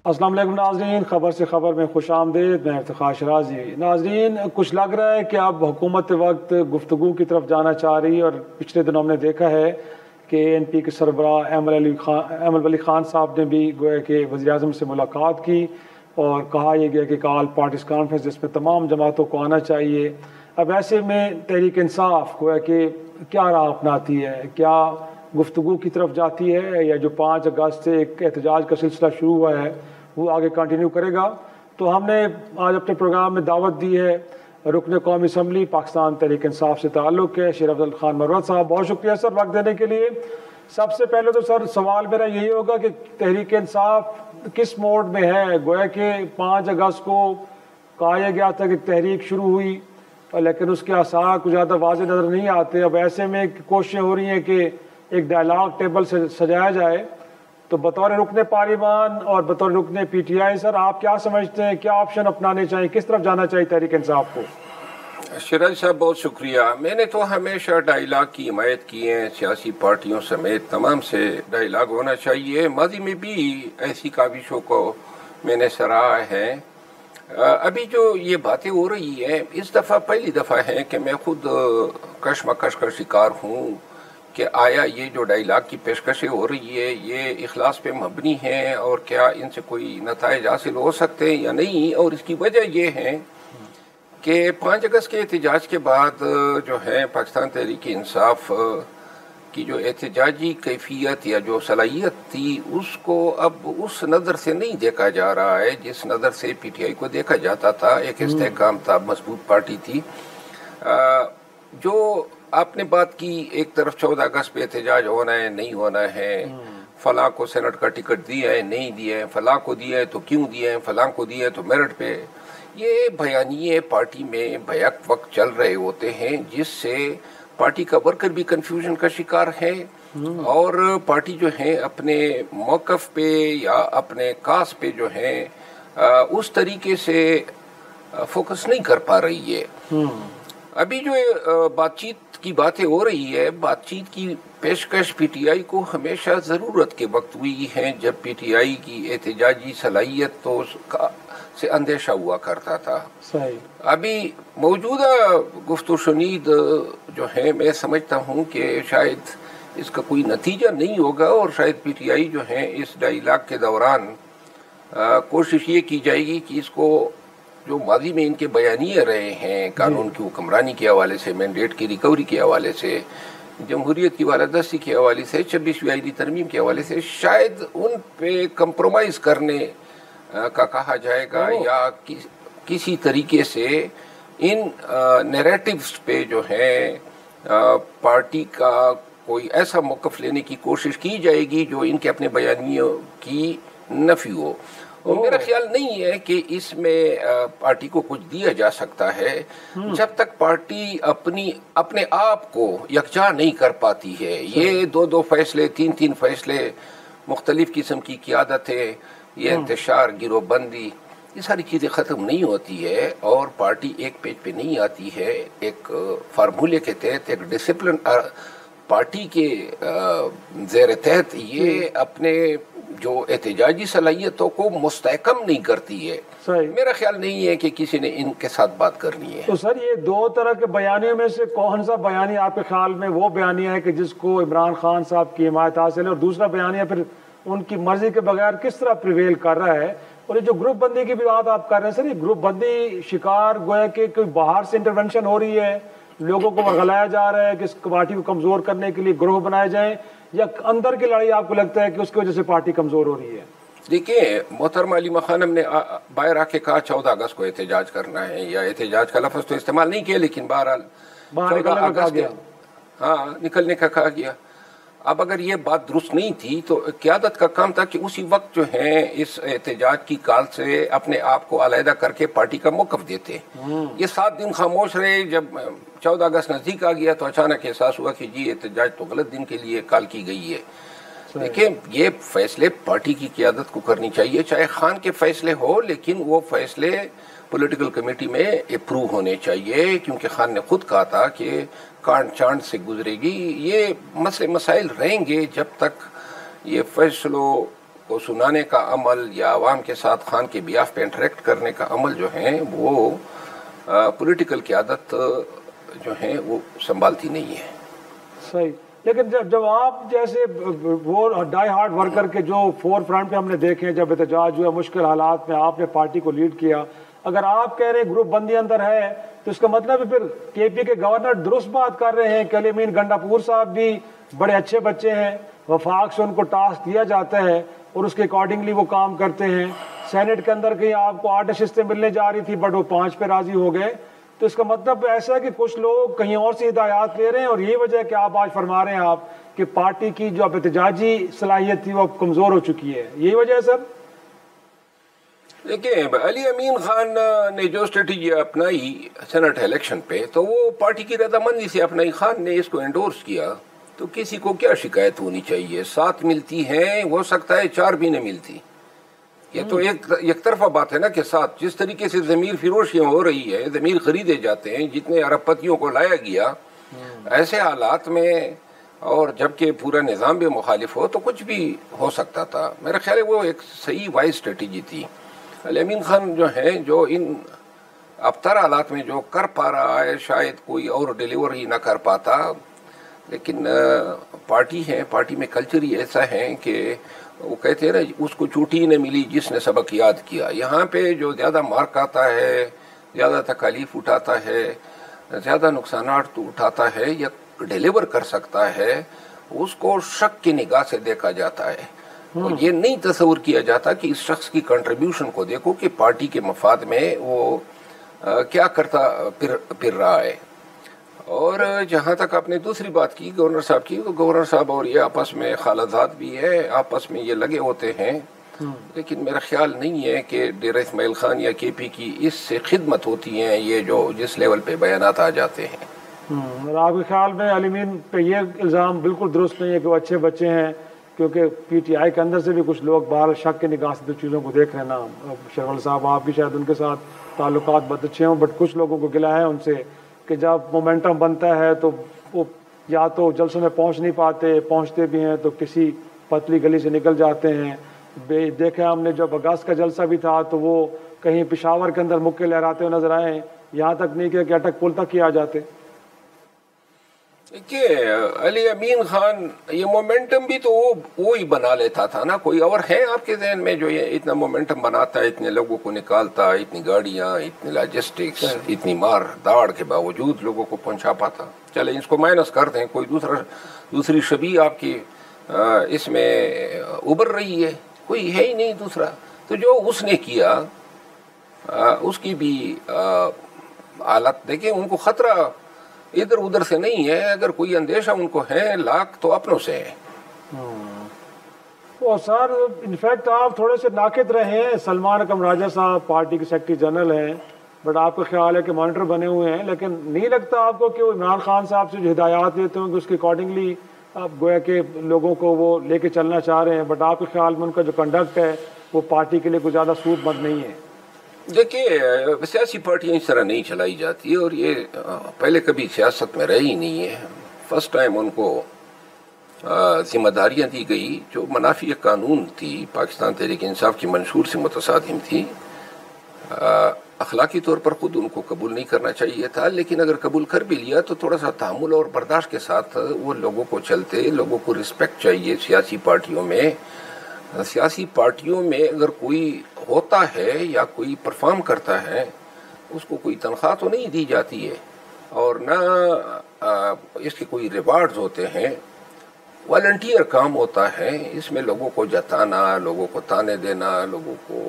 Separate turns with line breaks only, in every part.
السلام علیکم ناظرین، خبر سے خبر میں خوش آمدید۔ میں افتخار شرازی۔ ناظرین، کچھ لگ رہا ہے کہ اب حکومت وقت گفتگو کی طرف جانا چاہ رہی ہے، اور پچھلے دنوں ہم نے دیکھا ہے کہ NP کے سربراہ احمد ولی خان صاحب نے بھی گویا کہ وزیر اعظم سے ملاقات کی اور کہا یہ گیا کہ آل پارٹیز کانفرنس جس میں تمام جماعتوں کو آنا چاہیے۔ اب ایسے میں تحریک انصاف گویا کہ کیا راہ اپناتی ہے؟ کیا گفتگو کی طرف جاتی ہے، یا جو 5 اگست سے ایک احتجاج کا سلسلہ شروع ہوا ہے وہ آگے کنٹینیو کرے گا؟ تو ہم نے آج اپنے پروگرام میں دعوت دی ہے رکن قومی اسمبلی پاکستان تحریک انصاف سے تعلق ہے شیر افضل خان مروت صاحب۔ بہت شکریہ سر وقت دینے کے لیے۔ سب سے پہلے تو سر سوال میرا یہی ہوگا کہ تحریک انصاف کس موڈ میں ہے؟ گویا کہ 5 اگست کو کہا گیا تھا کہ تحریک شروع ہوئی، لیکن اس کے آثار کچھ زیادہ واضح نظر نہیں آتے۔ اب ایسے میں کوششیں ہو رہی ہیں کہ ایک ڈائلاگ ٹیبل سے سجایا جائے، تو بطور رکن پارلیمان اور بطور رکن PTI سر آپ کیا سمجھتے ہیں، کیا آپشن اپنانے چاہیے، کس طرف جانا چاہیے تحریک انصاف کو؟
شراج صاحب بہت شکریہ۔ میں نے تو ہمیشہ ڈائیلاگ کی حمایت کی ہے، سیاسی پارٹیوں سمیت تمام سے ڈائیلاگ ہونا چاہیے۔ ماضی میں بھی ایسی کاوشوں کو میں نے سراہا ہے۔ ابھی جو یہ باتیں ہو رہی ہیں اس دفعہ پہلی دفعہ ہے کہ میں خود کشمکش کا شکار ہوں کہ آیا یہ جو ڈائیلاگ کی پیشکشیں ہو رہی ہے یہ اخلاص پہ مبنی ہیں، اور کیا ان سے کوئی نتائج حاصل ہو سکتے ہیں یا نہیں۔ اور اس کی وجہ یہ ہے کہ 5 اگست کے احتجاج کے بعد جو ہے پاکستان تحریک انصاف کی جو احتجاجی کیفیت یا جو صلاحیت تھی اس کو اب اس نظر سے نہیں دیکھا جا رہا ہے جس نظر سے PTI کو دیکھا جاتا تھا۔ ایک استحکام تھا، مضبوط پارٹی تھی۔ جو آپ نے بات کی ایک طرف 14 اگست پہ احتجاج ہونا ہے نہیں ہونا ہے، فلاں کو سینٹ کا ٹکٹ دیا ہے نہیں دیا ہے، فلاں کو دیا ہے تو کیوں دیا ہے، فلاں کو دیا ہے تو میرٹ پہ، یہ بیانیے پارٹی میں بیک وقت چل رہے ہوتے ہیں جس سے پارٹی کا ورکر بھی کنفیوژن کا شکار ہے، اور پارٹی جو ہے اپنے موقف پہ یا اپنے کاز پہ جو ہے اس طریقے سے فوکس نہیں کر پا رہی ہے۔ ابھی جو بات چیت کی باتیں ہو رہی ہے، بات چیت کی پیشکش PTI کو ہمیشہ ضرورت کے وقت ہوئی ہے جب PTI کی احتجاجی صلاحیت تو سے اندیشہ ہوا کرتا تھا۔
صحیح۔
ابھی موجودہ گفت و شنید جو ہے میں سمجھتا ہوں کہ شاید اس کا کوئی نتیجہ نہیں ہوگا، اور شاید PTI جو ہے اس ڈائیلاگ کے دوران کوشش یہ کی جائے گی کہ اس کو جو ماضی میں ان کے بیانیے رہے ہیں قانون کی حکمرانی کے حوالے سے، مینڈیٹ کی ریکوری کے حوالے سے، جمہوریت کی بالادستی کے حوالے سے، 26ویں آئینی ترمیم کے حوالے سے، شاید ان پہ کمپرومائز کرنے کا کہا جائے گا، یا کسی طریقے سے ان نیریٹیوز پہ جو ہے پارٹی کا کوئی ایسا موقف لینے کی کوشش کی جائے گی جو ان کے اپنے بیانیوں کی نفی ہو۔ اور میرا خیال نہیں ہے کہ اس میں پارٹی کو کچھ دیا جا سکتا ہے جب تک پارٹی اپنے آپ کو یکجا نہیں کر پاتی ہے۔ یہ 2 فیصلے، 3 فیصلے، مختلف قسم کی قیادتیں، یہ انتشار، گروہ بندی، یہ ساری چیزیں ختم نہیں ہوتی ہے اور پارٹی ایک پیج پہ نہیں آتی ہے۔ ایک فارمولے کے تحت، ایک ڈسپلن پارٹی کے زیر تحت یہ اپنے جو احتجاجی صلاحیتوں کو مستحکم نہیں کرتی ہے۔ میرا خیال نہیں ہے کہ کسی نے ان کے ساتھ بات کرنی ہے۔
تو سر یہ 2 طرح کے بیانیوں میں سے کون سا بیانیہ آپ کے خیال میں وہ بیانیہ ہے کہ جس کو عمران خان صاحب کی حمایت حاصل ہے، اور دوسرا بیانیہ پھر ان کی مرضی کے بغیر کس طرح پریویل کر رہا ہے؟ اور یہ جو گروپ بندی کی بھی بات آپ کر رہے ہیں سر، یہ گروپ بندی شکار گویا کہ کوئی باہر سے انٹرونشن ہو رہی ہے، لوگوں کو ورغلایا جا رہا ہے کہ اس پارٹی کو کمزور کرنے کے لیے گروہ بنائے جائیں، یا اندر کی لڑائی آپ کو لگتا ہے کہ اس کی وجہ سے پارٹی کمزور ہو رہی ہے؟
دیکھیں، محترمہ علیمہ خانم نے باہر آ کے کہا 14 اگست کو احتجاج کرنا ہے، یا احتجاج کا لفظ تو استعمال نہیں کیا لیکن بہرحال 14 اگست نکلنے کا کہا گیا۔ اب اگر یہ بات درست نہیں تھی تو قیادت کا کام تھا کہ اسی وقت جو ہے اس احتجاج کی کال سے اپنے آپ کو علیحدہ کر کے پارٹی کا موقف دیتے۔ یہ 7 دن خاموش رہے، جب 14 اگست نزدیک آ گیا تو اچانک احساس ہوا کہ جی احتجاج تو غلط دن کے لیے کال کی گئی ہے۔ دیکھیں، یہ فیصلے پارٹی کی قیادت کو کرنی چاہیے، چاہے خان کے فیصلے ہو، لیکن وہ فیصلے پولیٹیکل کمیٹی میں اپروو ہونے چاہیے، کیونکہ خان نے خود کہا تھا کہ کانٹ چانٹ سے گزرے گی۔ یہ مسائل رہیں گے جب تک یہ فیصلوں کو سنانے کا عمل یا عوام کے ساتھ خان کے بیاف پہ انٹریکٹ کرنے کا عمل جو ہے وہ پولیٹیکل قیادت جو ہے وہ سنبھالتی نہیں ہے.
صحیح. لیکن جب آپ جیسے وہ ڈائی ہارڈ ورکر کے جو فور فرنٹ پہ ہم نے دیکھے جب احتجاج ہوا مشکل حالات میں آپ نے پارٹی کو لیڈ کیا, اگر آپ کہہ رہے ہیں گروپ بندی اندر ہے تو اس کا مطلب ہے پھر کے پی کے گورنر درست بات کر رہے ہیں کہ علی امین گنڈاپور صاحب بھی بڑے اچھے بچے ہیں, وفاق سے ان کو ٹاسک دیا جاتا ہے اور اس کے اکارڈنگلی وہ کام کرتے ہیں. سینٹ کے اندر کہیں آپ کو 8 نشستیں ملنے جا رہی تھی بٹ وہ 5 پہ راضی ہو گئے. تو اس کا مطلب ایسا ہے کہ کچھ لوگ کہیں اور سے ہدایات لے رہے ہیں اور یہی وجہ ہے کہ آپ آج فرما رہے ہیں آپ کہ پارٹی کی جو اب احتجاجی صلاحیت تھی وہ اب کمزور ہو چکی ہے, یہی وجہ ہے سر؟
دیکھیں, علی امین خان نے جو اسٹریٹجی اپنائی سینٹ الیکشن پہ تو وہ پارٹی کی رضامندی سے اپنائی. خان نے اس کو انڈورس کیا تو کسی کو کیا شکایت ہونی چاہیے. 7 ملتی ہیں, ہو سکتا ہے 4 بھی نہیں ملتی. یہ تو ایک طرفہ بات ہے نا کہ 7 جس طریقے سے ضمیر فروشیاں ہو رہی ہے, ضمیر خریدے جاتے ہیں, جتنے ارب پتیوں کو لایا گیا ایسے حالات میں, اور جبکہ پورا نظام بھی مخالف ہو تو کچھ بھی ہو سکتا تھا. میرا خیال ہے وہ ایک صحیح وائز اسٹریٹجی تھی. علی امین خان جو ہیں جو ان ابتر حالات میں جو کر پا رہا ہے شاید کوئی اور ڈیلیور ہی نہ کر پاتا, لیکن پارٹی ہے, پارٹی میں کلچر ہی ایسا ہے کہ وہ کہتے ہیں نا اس کو چوٹی نہ ملی جس نے سبق یاد کیا. یہاں پہ جو زیادہ مارک آتا ہے, زیادہ تکالیف اٹھاتا ہے, زیادہ نقصانات اٹھاتا ہے یا ڈیلیور کر سکتا ہے, اس کو شک کی نگاہ سے دیکھا جاتا ہے. اور یہ نہیں تصور کیا جاتا کہ اس شخص کی کنٹریبیوشن کو دیکھو کہ پارٹی کے مفاد میں وہ کیا کرتا پھر رہا ہے. اور جہاں تک آپ نے دوسری بات کی گورنر صاحب کی, تو گورنر صاحب اور یہ آپس میں خالازاد بھی ہے, آپس میں یہ لگے ہوتے ہیں, لیکن میرا خیال نہیں ہے کہ ڈیرہ اسماعیل خان یا کے پی کی اس سے خدمت ہوتی ہیں یہ جو جس لیول پہ بیانات آ جاتے ہیں.
اور آپ کے خیال میں علی امین پہ یہ الزام بالکل درست نہیں ہے کہ وہ اچھے بچے ہیں, کیونکہ پی ٹی آئی کے اندر سے بھی کچھ لوگ باہر شک کی نگاہ سے چیزوں کو دیکھ رہے ہیں نا. شرول صاحب آپ بھی شاید ان کے ساتھ تعلقات بہت اچھے ہوں, بٹ کچھ لوگوں کو گلا ہے ان سے کہ جب مومنٹم بنتا ہے تو وہ یا تو جلسوں میں پہنچ نہیں پاتے, پہنچتے بھی ہیں تو کسی پتلی گلی سے نکل جاتے ہیں. دیکھا ہم نے جب اگست کا جلسہ بھی تھا تو وہ کہیں پشاور کے اندر مکے لہراتے ہوئے نظر آئے, یہاں تک نہیں کہ اٹک پل تک ہی آ جاتے.
کہ علی امین خان یہ مومنٹم بھی تو وہ ہی بنا لیتا تھا نا, کوئی اور ہے آپ کے ذہن میں جو یہ اتنا مومنٹم بناتا ہے, اتنے لوگوں کو نکالتا, اتنی گاڑیاں, اتنی لاجسٹکس, اتنی مار داڑ کے باوجود لوگوں کو پہنچا پاتا. چلے اس کو مائنس کر دیں, کوئی دوسری شبیہ آپ کی اس میں ابھر رہی ہے, کوئی ہے ہی نہیں دوسرا. تو جو اس نے کیا اس کی بھی حالت دیکھیں, ان کو خطرہ ادھر ادھر سے نہیں ہے, اگر کوئی اندیشہ ان کو ہے لاکھ تو اپنوں سے ہے.
اور سر انفیکٹ آپ تھوڑے سے ناقد رہے ہیں, سلمان اکرم راجہ صاحب پارٹی کے سیکرٹری جنرل ہیں, بٹ آپ کا خیال ہے کہ مانیٹر بنے ہوئے ہیں, لیکن نہیں لگتا آپ کو کہ وہ عمران خان صاحب سے جو ہدایات دیتے ہوں کہ اس کے اکارڈنگلی آپ گویا کہ لوگوں کو وہ لے کے چلنا چاہ رہے ہیں, بٹ آپ کے خیال میں ان کا جو کنڈکٹ ہے وہ پارٹی کے لیے کوئی زیادہ سود مند نہیں ہے؟
دیکھیے, سیاسی پارٹیاں اس طرح نہیں چلائی جاتی, اور یہ پہلے کبھی سیاست میں رہی نہیں ہے. فرسٹ ٹائم ان کو ذمہ داریاں دی گئی جو منافی قانون تھی, پاکستان تحریک انصاف کی منشور سے متصادم تھی. اخلاقی طور پر خود ان کو قبول نہیں کرنا چاہیے تھا, لیکن اگر قبول کر بھی لیا تو تھوڑا سا تحمل اور برداشت کے ساتھ وہ لوگوں کو چلتے. لوگوں کو رسپیکٹ چاہیے سیاسی پارٹیوں میں. سیاسی پارٹیوں میں اگر کوئی ہوتا ہے یا کوئی پرفارم کرتا ہے اس کو کوئی تنخواہ تو نہیں دی جاتی ہے, اور نہ اس کے کوئی ریوارڈز ہوتے ہیں. والنٹیئر کام ہوتا ہے, اس میں لوگوں کو جتانا, لوگوں کو تانے دینا, لوگوں کو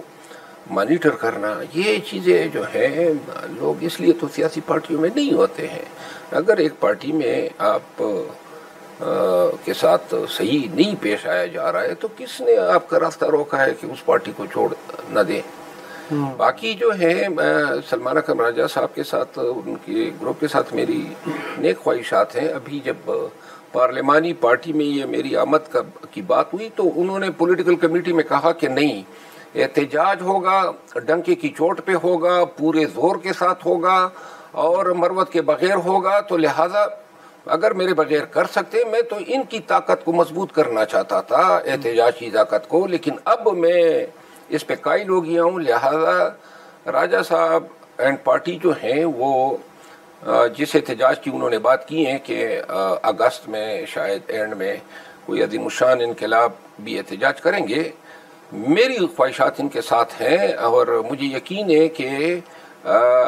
مانیٹر کرنا, یہ چیزیں جو ہیں لوگ اس لیے تو سیاسی پارٹیوں میں نہیں ہوتے ہیں. اگر ایک پارٹی میں آپ کے ساتھ صحیح نہیں پیش آیا جا رہا ہے تو کس نے آپ کا راستہ روکا ہے کہ اس پارٹی کو چھوڑ نہ دیں. باقی جو ہے سلمان اکرم راجہ صاحب کے ساتھ, ان کے گروپ کے ساتھ میری نیک خواہشات ہیں. ابھی جب پارلیمانی پارٹی میں یہ میری آمد کی بات ہوئی تو انہوں نے پولیٹیکل کمیٹی میں کہا کہ نہیں, احتجاج ہوگا, ڈنکے کی چوٹ پہ ہوگا, پورے زور کے ساتھ ہوگا اور مروت کے بغیر ہوگا, تو لہٰذا اگر میرے بغیر کر سکتے میں تو ان کی طاقت کو مضبوط کرنا چاہتا تھا، احتجاجی طاقت کو، لیکن اب میں اس پہ قائل ہو گیا ہوں. لہذا راجہ صاحب اینڈ پارٹی جو ہیں وہ جس احتجاج کی انہوں نے بات کی ہے کہ اگست میں شاید اینڈ میں کوئی عظیم الشان انقلاب بھی احتجاج کریں گے، میری خواہشات ان کے ساتھ ہیں اور مجھے یقین ہے کہ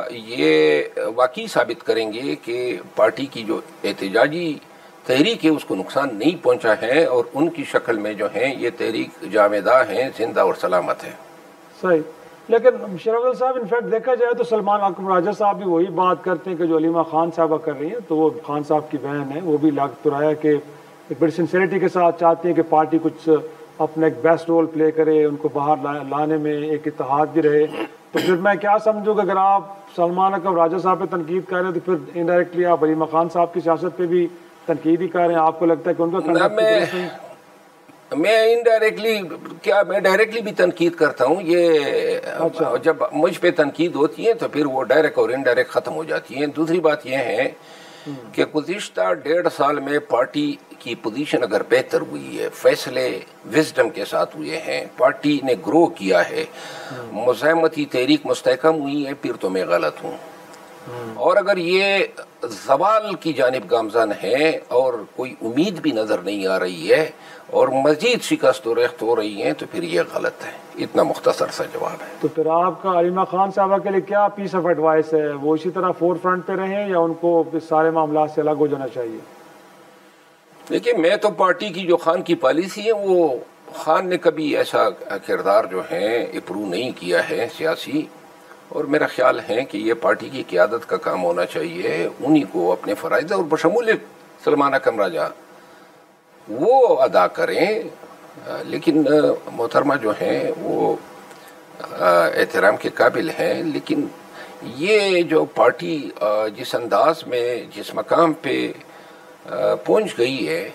یہ واقعی ثابت کریں گے کہ پارٹی کی جو احتجاجی تحریک ہے اس کو نقصان نہیں پہنچا ہے اور ان کی شکل میں جو ہیں یہ تحریک جامدہ ہیں، زندہ اور سلامت ہے.
صحیح. لیکن شرف صاحب انفیکٹ دیکھا جائے تو سلمان اکرم راجہ صاحب بھی وہی بات کرتے ہیں کہ جو علیمہ خان صاحبہ کر رہی ہیں، تو وہ خان صاحب کی بہن ہے، وہ بھی لگ تو رہا ہے کہ ایک بڑی سنسیریٹی کے ساتھ چاہتی ہیں کہ پارٹی کچھ اپنا ایک بیسٹ رول پلے کرے، ان کو باہر لانے میں ایک اتحاد بھی رہے. تو پھر میں کیا سمجھوں کہ اگر آپ سلمان اکرم راجہ صاحب پہ تنقید کر رہے ہیں تو پھر انڈائریکٹلی آپ علیمہ خان صاحب کی سیاست پہ بھی تنقید ہی کر رہے ہیں. آپ کو لگتا ہے کہ ان کا
میں انڈائریکٹلی کیا میں ڈائریکٹلی بھی تنقید کرتا ہوں. یہ جب مجھ پہ تنقید ہوتی ہے تو پھر وہ ڈائریکٹ اور انڈائریکٹ ختم ہو جاتی ہیں. دوسری بات یہ ہے کہ گزشتہ 1.5 سال میں پارٹی کی پوزیشن اگر بہتر ہوئی ہے، فیصلے وزڈم کے ساتھ ہوئے ہیں، پارٹی نے گرو کیا ہے، مزاحمتی تحریک مستحکم ہوئی ہے، پھر تو میں غلط ہوں. اور اگر یہ زوال کی جانب گامزن ہے اور کوئی امید بھی نظر نہیں آ رہی ہے اور مزید شکست و ریخت ہو رہی ہیں تو پھر یہ غلط ہے. اتنا مختصر سا جواب ہے.
تو پھر آپ کا علیمہ خان صاحبہ کے لیے کیا پیس آف ایڈوائس ہے؟ وہ اسی طرح فور فرنٹ پہ رہیں یا ان کو سارے معاملات سے الگ ہو جانا چاہیے؟
دیکھیے، میں تو پارٹی کی جو خان کی پالیسی ہے وہ خان نے کبھی ایسا کردار جو ہے اپروو نہیں کیا ہے سیاسی، اور میرا خیال ہے کہ یہ پارٹی کی قیادت کا کام ہونا چاہیے. انہی کو اپنے فرائض اور بشمول سلمان اکرم راجہ وہ ادا کریں. لیکن محترمہ جو ہیں وہ احترام کے قابل ہیں، لیکن یہ جو پارٹی جس انداز میں جس مقام پہ پہنچ گئی ہے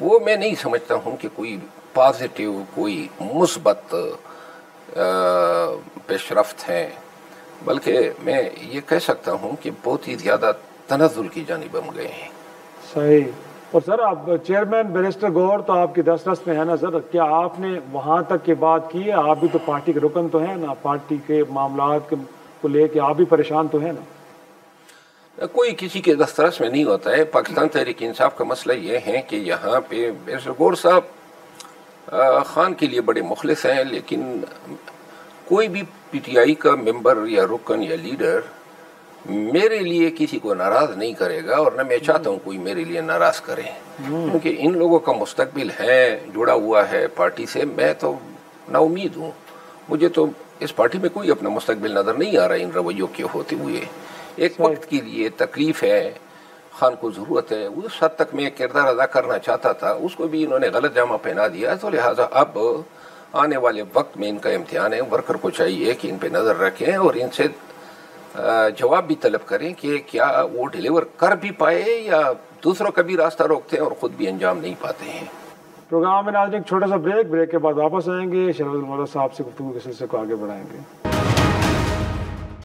وہ میں نہیں سمجھتا ہوں کہ کوئی پازیٹیو کوئی مثبت پیش رفت ہیں، بلکہ میں یہ کہہ سکتا ہوں کہ بہت ہی زیادہ تنزل کی جانب ہم گئے ہیں.
صحیح. اور سر آپ چیئرمین بیرسٹر گوہر تو آپ کی دسترس میں ہے نا سر، کیا آپ نے وہاں تک کی بات کی ہے؟ آپ بھی تو پارٹی کے رکن تو ہیں نا، پارٹی کے معاملات کو لے کے آپ بھی پریشان تو ہیں نا؟
کوئی کسی کے دسترس میں نہیں ہوتا ہے. پاکستان تحریک انصاف کا مسئلہ یہ ہے کہ یہاں پہ بیرسٹر گوہر صاحب خان کے لیے بڑے مخلص ہیں، لیکن کوئی بھی پی ٹی آئی کا ممبر یا رکن یا لیڈر میرے لیے کسی کو ناراض نہیں کرے گا، اور نہ میں چاہتا ہوں کوئی میرے لیے ناراض کرے، کیونکہ ان لوگوں کا مستقبل ہے، جڑا ہوا ہے پارٹی سے. میں تو نا امید ہوں، مجھے تو اس پارٹی میں کوئی اپنا مستقبل نظر نہیں آ رہا ہے ان رویوں کے ہوتے ہوئے. ایک وقت کے لیے تکلیف ہے، خان کو ضرورت ہے، اس حد تک میں کردار ادا کرنا چاہتا تھا، اس کو بھی انہوں نے غلط جامہ پہنا دیا. تو لہٰذا اب آنے والے وقت میں ان کا امتحان ہے. ورکر کو چاہیے کہ ان پہ نظر رکھیں اور ان سے جواب بھی طلب کریں کہ کیا وہ ڈیلیور کر بھی پائے یا دوسروں کا بھی راستہ روکتے ہیں اور خود بھی انجام نہیں پاتے ہیں.
پروگرام میں ناظرین ایک چھوٹا سا بریک کے بعد واپس آئیں گے. شرف المرہ صاحب سے گفتگو کے سلسلے کو آگے بڑھائیں گے.